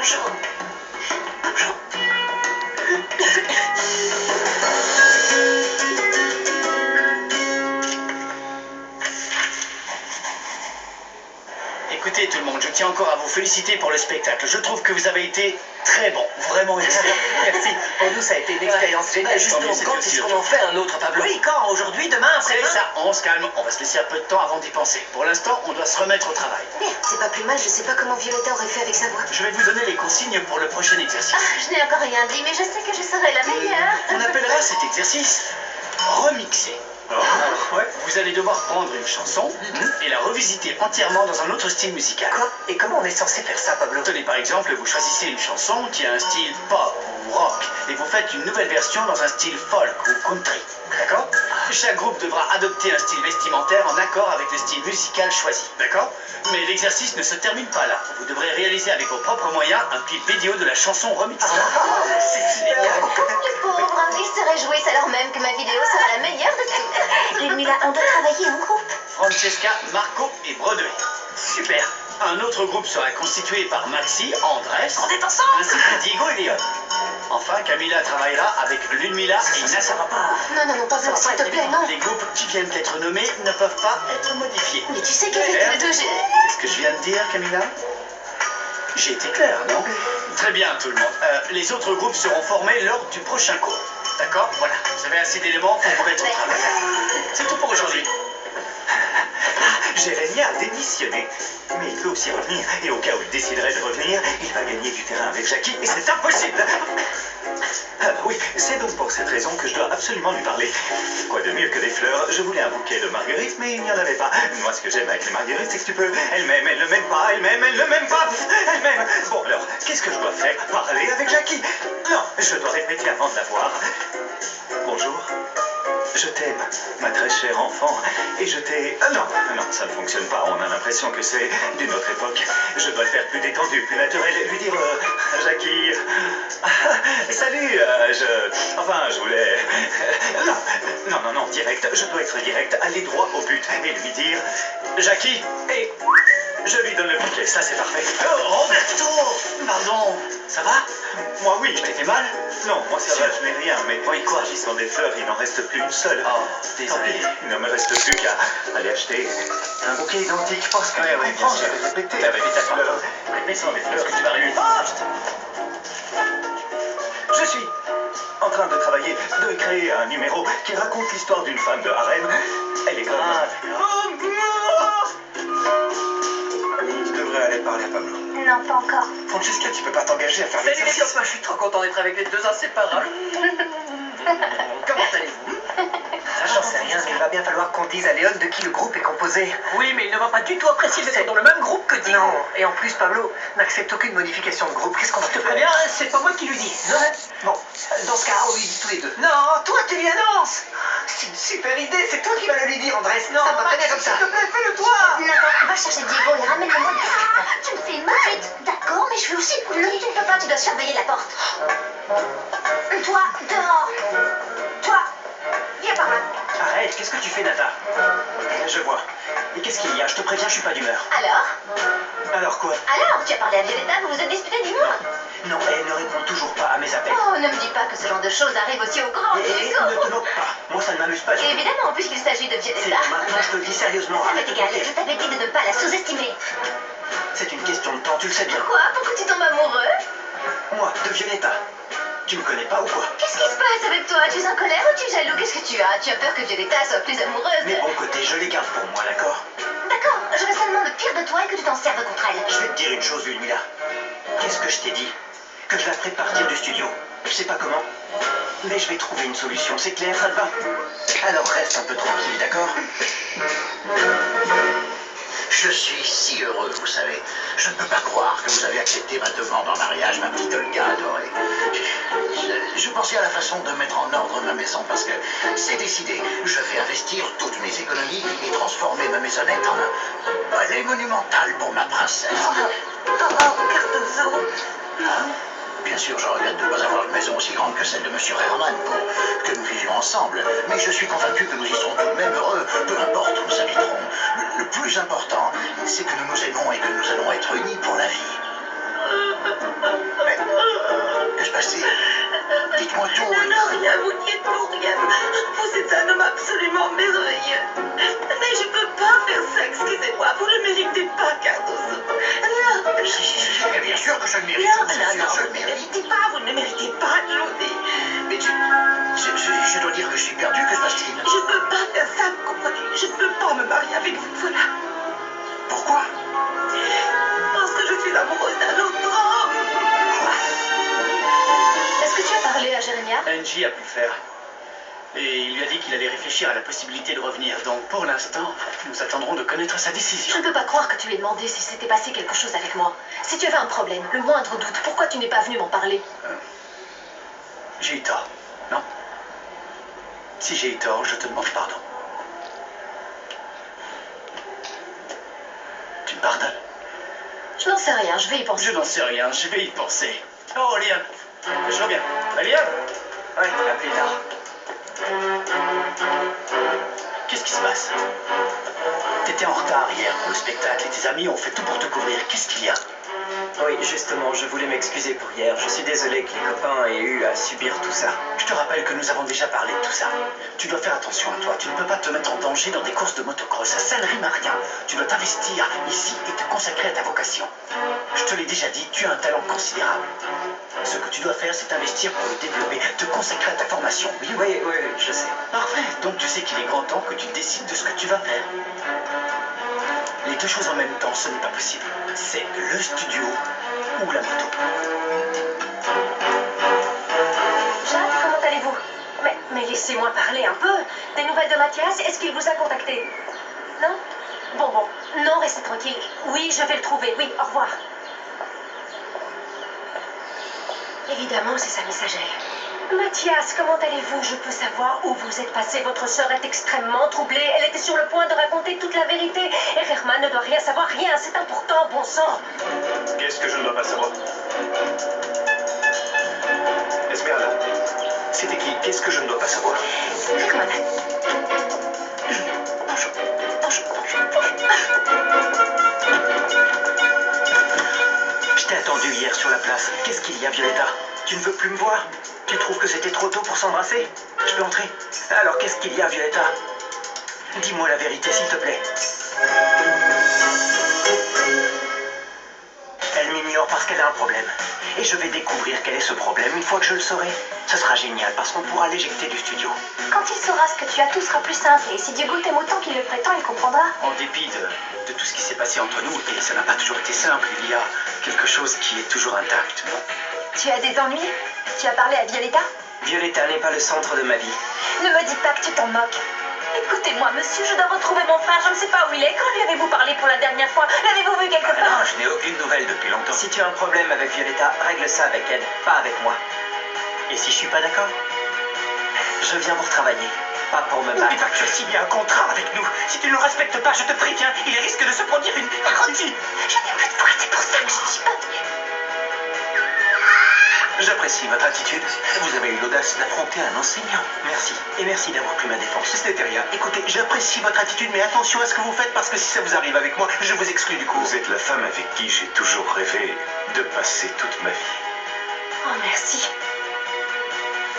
Bonjour. Bonjour. Écoutez tout le monde, je tiens encore à vous féliciter pour le spectacle. Je trouve que vous avez été très bon, vraiment excellent. Merci. Pour nous, ça a été une expérience géniale. Justement, quand est-ce qu'on en fait un autre, Pablo? Oui, quand? Aujourd'hui, demain, après? C'est ça, on se calme. On va se laisser un peu de temps avant d'y penser. Pour l'instant, on doit se remettre au travail. Merde, c'est pas plus mal, je sais pas comment Violetta aurait fait avec sa voix. Je vais vous donner les consignes pour le prochain exercice. Je n'ai encore rien dit, mais je sais que je serai la meilleure. On appellera cet exercice remixer. Vous allez devoir prendre une chanson et la revisiter entièrement dans un autre style musical. Quoi? Et comment on est censé faire ça, Pablo? Tenez, par exemple, vous choisissez une chanson qui a un style pop ou rock et vous faites une nouvelle version dans un style folk ou country. D'accord? Chaque groupe devra adopter un style vestimentaire en accord avec le style musical choisi. D'accord? Mais l'exercice ne se termine pas là. Vous devrez réaliser avec vos propres moyens un clip vidéo de la chanson remixée. C'est génial. Les pauvres, ils se réjouissent alors même que ma vidéo sera la meilleure de toutes. Ludmilla, on doit travailler en groupe. Francesca, Marco et Broadway. Super. Un autre groupe sera constitué par Maxi, Andrés, On est ensemble. ainsi que Diego et Léon. Enfin, Camilla travaillera avec Ludmilla et Ça Nassa. va pas. Non, pas ça, s'il te plaît, non. Les groupes qui viennent d'être nommés ne peuvent pas être modifiés. Mais tu sais qu'avec le dos, Qu'est-ce que je viens de dire, Camilla? J'ai été clair, non? Très bien, tout le monde. Les autres groupes seront formés lors du prochain cours. D'accord? Voilà. Vous avez assez d'éléments pour vous mettre au travail. C'est tout pour aujourd'hui. Jérémie a démissionné. Mais il peut aussi revenir. Et au cas où il déciderait de revenir, il va gagner du terrain avec Jackie. Et c'est impossible. Oui, c'est donc pour cette raison que je dois absolument lui parler. Quoi de mieux que des fleurs? Je voulais un bouquet de marguerites, mais il n'y en avait pas. Moi, ce que j'aime avec les marguerites, c'est que tu peux... Elle m'aime, elle ne m'aime pas, elle m'aime, elle ne m'aime pas. Elle m'aime. Bon, alors, qu'est-ce que je dois faire? Parler avec Jackie? Non, je dois répéter avant de la voir. Bonjour. Je t'aime, ma très chère enfant, et je t'ai... Non, ça ne fonctionne pas, on a l'impression que c'est d'une autre époque. Je dois le faire plus détendu, plus naturel, lui dire... Jackie... Salut, je voulais... Non, direct, je dois être direct, aller droit au but, et lui dire... Jackie, et... Je lui donne le bouquet, ça c'est parfait. Oh, Roberto! Pardon, ça va? Moi oui, Je t'ai fait mal? Non, moi ça va, je n'ai rien, mais Oui, quoi? s'agissant des fleurs, il n'en reste plus une seule. Oh, Tant désolé. pis, il ne me reste plus qu'à aller acheter un bouquet identique parce que Ouais, tu bien comprends, sûr. j'avais répété. T'avais vite à faire. fleurs. Mais sans les fleurs, Tu vas arriver. Je suis en train de travailler, de créer un numéro qui raconte l'histoire d'une femme de harem. Elle est comme... Je devrais aller parler à Pablo. Non, pas encore. Francesca, tu peux pas t'engager à faire Salut les l'exercice. copains, je suis trop content d'être avec les deux inséparables. Comment allez-vous? J'en sais rien, mais il va bien falloir qu'on dise à Léon de qui le groupe est composé. Oui, mais il ne va pas du tout apprécier d'être dans le même groupe que Diego. Non, et en plus, Pablo n'accepte aucune modification de groupe. Qu'est-ce qu'on va te faire? Bien, c'est pas moi qui lui dis. Non. Bon, dans ce cas, on lui dit tous les deux. Non, toi, tu lui annonces. C'est une super idée, c'est toi qui vas le lui dire, Andrés. Non, ça me va très bien comme ça. S'il te plaît, fais-le toi. Non, va chercher Diego et ramène-le-moi. Tu me fais mal. D'accord, mais je veux aussi... Non, tu ne peux pas, tu dois surveiller la porte. Toi, dehors. Toi, viens par là. Arrête, qu'est-ce que tu fais, Nata? Je vois. Et qu'est-ce qu'il y a? Je te préviens, je suis pas d'humeur. Alors, Alors quoi? tu as parlé à Violetta, vous vous êtes disputé, dis-moi. Non, elle ne répond toujours pas à mes appels. Oh, ne me dis pas que ce genre de choses arrive aussi au grand Et Diego. ne te moque pas. Moi, ça ne m'amuse pas. Et évidemment, puisqu'il s'agit de C'est Violetta. maintenant, je te le dis sérieusement. Ça m'est Arrête de égal, bloquer. je t'avais dit de ne pas la sous-estimer. C'est une question de temps, tu le sais bien. Quoi? Pourquoi tu tombes amoureux? Moi, de Violetta. Tu me connais pas ou quoi? Qu'est-ce qui se passe avec toi? Tu es en colère ou tu es jaloux? Qu'est-ce que tu as? Tu as peur que Violetta soit plus amoureuse? Mes bons côtés, je les garde pour moi, d'accord? D'accord, je veux seulement le pire de toi et que tu t'en serves contre elle. Je vais te dire une chose, Ludmilla. Qu'est-ce que je t'ai dit? Que je la ferai partir du studio. Je sais pas comment. Mais je vais trouver une solution, c'est clair, ça te va? Alors reste un peu tranquille, d'accord? Je suis si heureux, vous savez. Je ne peux pas croire que vous avez accepté ma demande en mariage, ma petite Olga adorée. Je pensais à la façon de mettre en ordre ma maison parce que c'est décidé. Je vais investir toutes mes économies et transformer ma maisonnette en un palais monumental pour ma princesse. Cardozo. Bien sûr, je regrette de ne pas avoir une maison aussi grande que celle de Monsieur Herman pour que nous vivions ensemble. Mais je suis convaincu que nous y serons tout de même heureux, peu importe où nous habiterons. Le plus important, c'est que nous nous aimons et que nous allons être unis pour la vie. Mais, que se passe-t-il? Dites-moi tout. Non, rien, vous n'y êtes pour rien. Vous êtes un homme absolument merveilleux. Mais je peux pas faire ça, excusez-moi. Vous ne méritez pas, Cardozo. Non. Mais bien sûr que je le mérite. Non, Bien sûr, je vous le ne mérite. méritez pas, vous ne méritez pas, je vous dis. Mais Je dois dire que je suis perdu. Que se passe-t-il? je peux pas faire ça, vous comprenez? Je ne peux pas me marier avec vous, voilà. Pourquoi? Parce que je suis amoureuse d'un autre homme. Est-ce que tu as parlé à Jérémia? Angie a pu le faire. Et il lui a dit qu'il allait réfléchir à la possibilité de revenir. Donc pour l'instant, nous attendrons de connaître sa Je décision. ne peux pas croire que tu lui aies demandé si s'était passé quelque chose avec moi. Si tu avais un problème, le moindre doute, pourquoi tu n'es pas venu m'en parler? J'ai eu tort, non? Si j'ai eu tort, je te demande pardon. Tu me pardonnes? Je n'en sais rien, je vais y penser. Je n'en sais rien, je vais y penser. Oh, Liam, je reviens. Liam, Ouais, à plus tard. qu'est-ce qui se passe? T'étais en retard hier pour le spectacle et tes amis ont fait tout pour te couvrir. Qu'est-ce qu'il y a? Oui, justement, je voulais m'excuser pour hier. Je suis désolé que les copains aient eu à subir tout ça. Je te rappelle que nous avons déjà parlé de tout ça. Tu dois faire attention à toi. Tu ne peux pas te mettre en danger dans des courses de motocross. Ça ne rime à rien. Tu dois t'investir ici et te consacrer à ta vocation. Je te l'ai déjà dit, tu as un talent considérable. Ce que tu dois faire, c'est t'investir pour le développer, te consacrer à ta formation. Oui, oui. Oui, je sais. Parfait. Donc tu sais qu'il est grand temps que tu décides de ce que tu vas faire. Les deux choses en même temps, ce n'est pas possible. C'est le studio ou la moto. Jade, comment allez-vous? Mais laissez-moi parler un peu. Des nouvelles de Mathias? Est-ce qu'il vous a contacté? Non? Bon. Non, restez tranquille. Oui, je vais le trouver. Oui, au revoir. Évidemment, c'est sa messagère. Mathias, comment allez-vous? Je peux savoir où vous êtes passé. Votre sœur est extrêmement troublée. Elle était sur le point de raconter toute la vérité. Et Herman ne doit rien savoir, rien. C'est important, bon sang. Qu'est-ce que je ne dois pas savoir? Esmeralda, c'était qui? Qu'est-ce que je ne dois pas savoir? Herman. Je t'ai attendu hier sur la place. Qu'est-ce qu'il y a, Violetta? Tu ne veux plus me voir? Tu trouves que c'était trop tôt pour s'embrasser? Je peux entrer? Alors qu'est-ce qu'il y a, Violetta? Dis-moi la vérité, s'il te plaît. Elle m'ignore parce qu'elle a un problème. Et je vais découvrir quel est ce problème. Une fois que je le saurai, ce sera génial parce qu'on pourra l'éjecter du studio. Quand il saura ce que tu as, tout sera plus simple. Et si Diego t'aime autant qu'il le prétend, il comprendra. En dépit de tout ce qui s'est passé entre nous, et ça n'a pas toujours été simple, il y a quelque chose qui est toujours intact. Non? Tu as des ennuis? Tu as parlé à Violetta? Violetta n'est pas le centre de ma vie. Ne me dis pas que tu t'en moques. Écoutez-moi, monsieur, je dois retrouver mon frère. Je ne sais pas où il est. Quand lui avez-vous parlé pour la dernière fois? L'avez-vous vu quelque part? Non, je n'ai aucune nouvelle depuis longtemps. Si tu as un problème avec Violetta, règle ça avec elle, pas avec moi. Et si je suis pas d'accord, je viens pour travailler, pas pour me battre. N'oublie pas que tu as signé un contrat avec nous. Si tu ne le respectes pas, je te préviens, il risque de se produire une parodie. Je n'ai plus de voix, c'est pour ça que je ne suis pas venue. J'apprécie votre attitude. Vous avez eu l'audace d'affronter un enseignant. Merci, et merci d'avoir pris ma défense. Ce n'était rien. Écoutez, j'apprécie votre attitude, mais attention à ce que vous faites parce que si ça vous arrive avec moi, je vous exclus du cours. Vous êtes la femme avec qui j'ai toujours rêvé de passer toute ma vie. Oh, merci.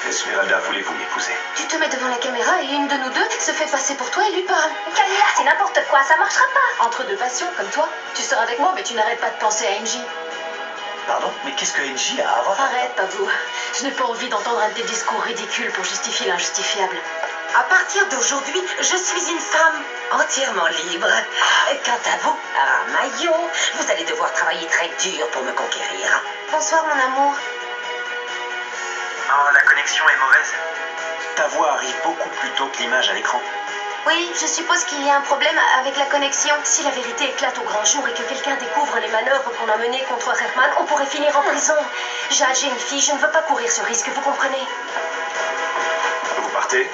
Esmeralda, voulez-vous m'épouser? Tu te mets devant la caméra et une de nous deux se fait passer pour toi et lui parle. Camilla, c'est n'importe quoi, ça marchera pas. Entre deux passions comme toi, tu seras avec moi, mais tu n'arrêtes pas de penser à MJ. Pardon? Mais qu'est-ce que NJ a à voir? Arrête, Pablo. Je n'ai pas envie d'entendre un de tes discours ridicules pour justifier l'injustifiable. À partir d'aujourd'hui, je suis une femme entièrement libre. Quant à vous, Ramayo, vous allez devoir travailler très dur pour me conquérir. Bonsoir, mon amour. Oh, la connexion est mauvaise. Ta voix arrive beaucoup plus tôt que l'image à l'écran. Oui, je suppose qu'il y a un problème avec la connexion. Si la vérité éclate au grand jour et que quelqu'un découvre les manœuvres qu'on a menées contre Herman, on pourrait finir en prison. Jade, j'ai une fille, je ne veux pas courir ce risque, vous comprenez? Vous partez?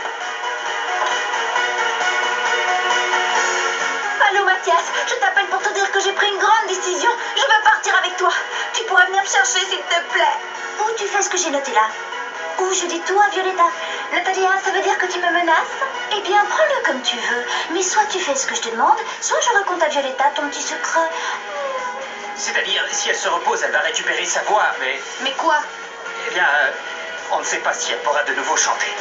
Allô, Mathias, je t'appelle pour te dire que j'ai pris une grande décision. Je veux partir avec toi. Tu pourrais venir me chercher, s'il te plaît. Où tu fais ce que j'ai noté là? Où je dis tout à Violetta? Natalia, ça veut dire que tu me menaces? Eh bien, prends-le comme tu veux. Mais soit tu fais ce que je te demande, soit je raconte à Violetta ton petit secret. C'est-à-dire, si elle se repose, elle va récupérer sa voix, mais... Mais quoi? Eh bien, on ne sait pas si elle pourra de nouveau chanter.